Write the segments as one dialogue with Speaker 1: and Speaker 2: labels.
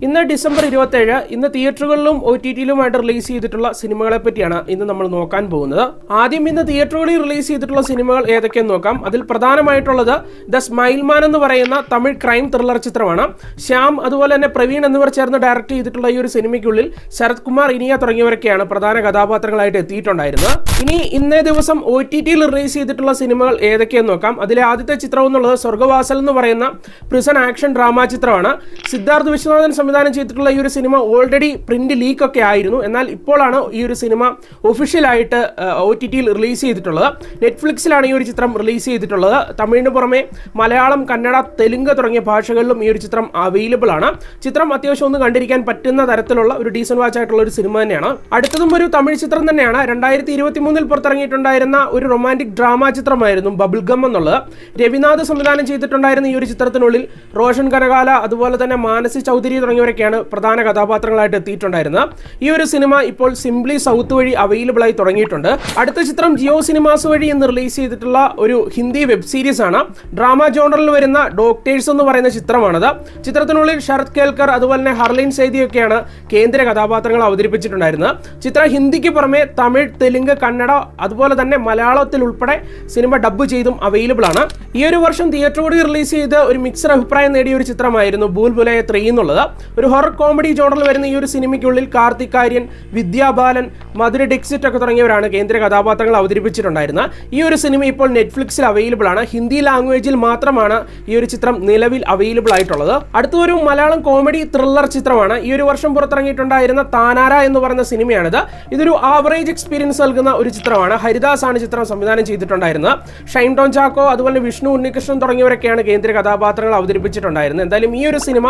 Speaker 1: ഇന്ന് ഡിസംബർ 27 ഇന്ന് തിയേറ്ററുകളിലും OTT-യിലുമായിട്ട് റിലീസ് ചെയ്തിട്ടുള്ള സിനിമകളെ പറ്റിയാണ് ഇന്ന് നമ്മൾ നോക്കാൻ പോകുന്നത്. ആദ്യം ഇന്ന് തിയേറ്ററുകളിൽ റിലീസ് ചെയ്തിട്ടുള്ള സിനിമകൾ ഏതൊക്കെയെന്ന് നോക്കാം. അതിൽ പ്രധാനമായിട്ടുള്ളത് ദ സ്മൈൽ മാൻ എന്ന് പറയുന്ന തമിഴ് ക്രൈം ത്രില്ലർ ചിത്രമാണ്. ശ്യാം അതുപോലെ തന്നെ പ്രവീൺ എന്നിവർ ചേർന്ന് ഡയറക്റ്റ് ചെയ്തിട്ടുള്ള ഈ ഒരു സിനിമയ്ക്കുള്ളിൽ ശരത് കുമാർ, ഇനിയ തുടങ്ങിയവരൊക്കെയാണ് പ്രധാന കഥാപാത്രങ്ങളായിട്ട് എത്തിയിട്ടുണ്ടായിരുന്നത്. ഇനി ഇന്നേ ദിവസം OTT-യിൽ റിലീസ് ചെയ്തിട്ടുള്ള സിനിമകൾ ഏതൊക്കെയെന്ന് നോക്കാം. അതിലെ ആദ്യത്തെ ചിത്രം എന്നുള്ളത് സ്വർഗ്ഗവാസൽ എന്ന് പറയുന്ന പ്രിസൺ ആക്ഷൻ ഡ്രാമ ചിത്രമാണ്. സിദ്ധാർത്ഥ് വിശ്വനാഥൻ സംവിധാനം ചെയ്തിട്ടുള്ള ഈ ഒരു സിനിമ ഓൾറെഡി പ്രിന്റ് ലീക്ക് ഒക്കെ ആയിരുന്നു. എന്നാൽ ഇപ്പോഴാണ് ഈ ഒരു സിനിമ ഒഫീഷ്യലായിട്ട് OTT-യിൽ റിലീസ് ചെയ്തിട്ടുള്ളത്. നെറ്റ്ഫ്ലിക്സിലാണ് ഈ ഒരു ചിത്രം റിലീസ് ചെയ്തിട്ടുള്ളത്. തമിഴിന് പുറമെ മലയാളം, കന്നഡ, തെലുങ്ക് തുടങ്ങിയ ഭാഷകളിലും ഈ ഒരു ചിത്രം അവൈലബിൾ ആണ്. ചിത്രം അത്യാവശ്യം ഒന്ന് കണ്ടിരിക്കാൻ പറ്റുന്ന തരത്തിലുള്ള ഒരു ഡീസന്റ് വാച്ച് ആയിട്ടുള്ള ഒരു സിനിമ തന്നെയാണ്. അടുത്തതും ഒരു തമിഴ് ചിത്രം തന്നെയാണ്. 2023 പുറത്തിറങ്ങിയിട്ടുണ്ടായിരുന്ന ഒരു റൊമാൻറ്റിക് ഡ്രാമ ചിത്രമായിരുന്നു ബബിൾഗം എന്നുള്ളത്. രവിനാഥ് സംവിധാനം ചെയ്തിട്ടുണ്ടായിരുന്ന ഈ ഒരു ചിത്രത്തിനുള്ളിൽ റോഷൻ കനകാല അതുപോലെ തന്നെ മാനസി ചൗധരി തുടങ്ങിയവരൊക്കെയാണ് പ്രധാന കഥാപാത്രങ്ങളായിട്ട് എത്തിയിട്ടുണ്ടായിരുന്നത്. ഈ ഒരു സിനിമ ഇപ്പോൾ സിംപ്ലി സൗത്ത് വഴി അവൈലബിൾ ആയി തുടങ്ങിയിട്ടുണ്ട്. അടുത്ത ചിത്രം ജിയോ സിനിമാസ് വഴി ഇന്ന് റിലീസ് ചെയ്തിട്ടുള്ള ഒരു ഹിന്ദി വെബ് സീരീസ് ആണ്. ഡ്രാമ ജോണറിൽ വരുന്ന ഡോക്ടേഴ്സ് എന്ന് പറയുന്ന ചിത്രമാണത്. ചിത്രത്തിനുള്ളിൽ ശരത് കേൽക്കർ അതുപോലെ തന്നെ ഹർലീൻ സൈദിയൊക്കെയാണ് കേന്ദ്ര കഥാപാത്രങ്ങൾ അവതരിപ്പിച്ചിട്ടുണ്ടായിരുന്നത്. ചിത്രം ഹിന്ദിക്ക് പുറമെ തമിഴ്, തെലുങ്ക്, കന്നഡ അതുപോലെ തന്നെ മലയാളത്തിൽ ഉൾപ്പെടെ സിനിമ ഡബ് ചെയ്തും അവൈലബിൾ ആണ്. ഈ ഒരു വർഷം തിയേറ്ററോട് റിലീസ് ചെയ്ത് ഒരു മിക്സഡ് അഭിപ്രായം നേടിയ ഒരു ചിത്രമായിരുന്നു ഭൂൽ ഭുലൈയ 3 എന്നുള്ളത്. ഒരു ഹൊറർ കോമഡി ജോണറിൽ വരുന്ന ഈ ഒരു സിനിമയ്ക്കുള്ളിൽ കാർത്തിക് ആര്യൻ, വിദ്യാ ബാലൻ, മധുര ഡിക്സിറ്റ് ഒക്കെ തുടങ്ങിയവരാണ് കേന്ദ്ര കഥാപാത്രങ്ങൾ അവതരിപ്പിച്ചിട്ടുണ്ടായിരുന്നത്. ഈ ഒരു സിനിമ ഇപ്പോൾ നെറ്റ്ഫ്ലിക്സിൽ അവൈലബിൾ ആണ്. ഹിന്ദി ലാംഗ്വേജിൽ മാത്രമാണ് ഈ ഒരു ചിത്രം നിലവിൽ അവൈലബിൾ ആയിട്ടുള്ളത്. അടുത്തൊരു മലയാളം കോമഡി ത്രില്ലർ ചിത്രമാണ്. ഈ ഒരു വർഷം പുറത്തിറങ്ങിയിട്ടുണ്ടായിരുന്ന താനാര എന്ന് പറയുന്ന സിനിമയാണിത്. ഇതൊരു ആവറേജ് എക്സ്പീരിയൻസ് നൽകുന്ന ഒരു ചിത്രമാണ്. ഹരിദാസ് ആണ് ചിത്രം സംവിധാനം ചെയ്തിട്ടുണ്ടായിരുന്നത്. ഷൈൻ ടോൺ ചാക്കോ അതുപോലെ വിഷ്ണു ഉണ്ണികൃഷ്ണൻ തുടങ്ങിയവരൊക്കെയാണ് കേന്ദ്ര കഥാപാത്രങ്ങൾ അവതരിപ്പിച്ചിട്ടുണ്ടായിരുന്നത്. എന്തായാലും ഈ ഒരു സിനിമ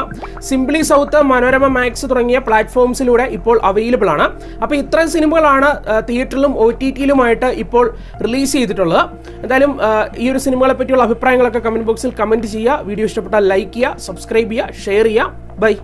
Speaker 1: സിംപ്ലി സൗത്ത്, മനോരമ മാക്സ് തുടങ്ങിയ പ്ലാറ്റ്ഫോംസിലൂടെ ഇപ്പോൾ അവൈലബിൾ ആണ്. അപ്പോൾ ഇത്രയും സിനിമകളാണ് തിയേറ്ററിലും OTT-യിലുമായിട്ട് ഇപ്പോൾ റിലീസ് ചെയ്തിട്ടുള്ളത്. എന്തായാലും ഈ ഒരു സിനിമകളെ പറ്റിയുള്ള അഭിപ്രായങ്ങളൊക്കെ കമന്റ് ബോക്സിൽ കമന്റ് ചെയ്യുക. വീഡിയോ ഇഷ്ടപ്പെട്ടാൽ ലൈക്ക് ചെയ്യുക, സബ്സ്ക്രൈബ് ചെയ്യുക, ഷെയർ ചെയ്യുക. ബൈ.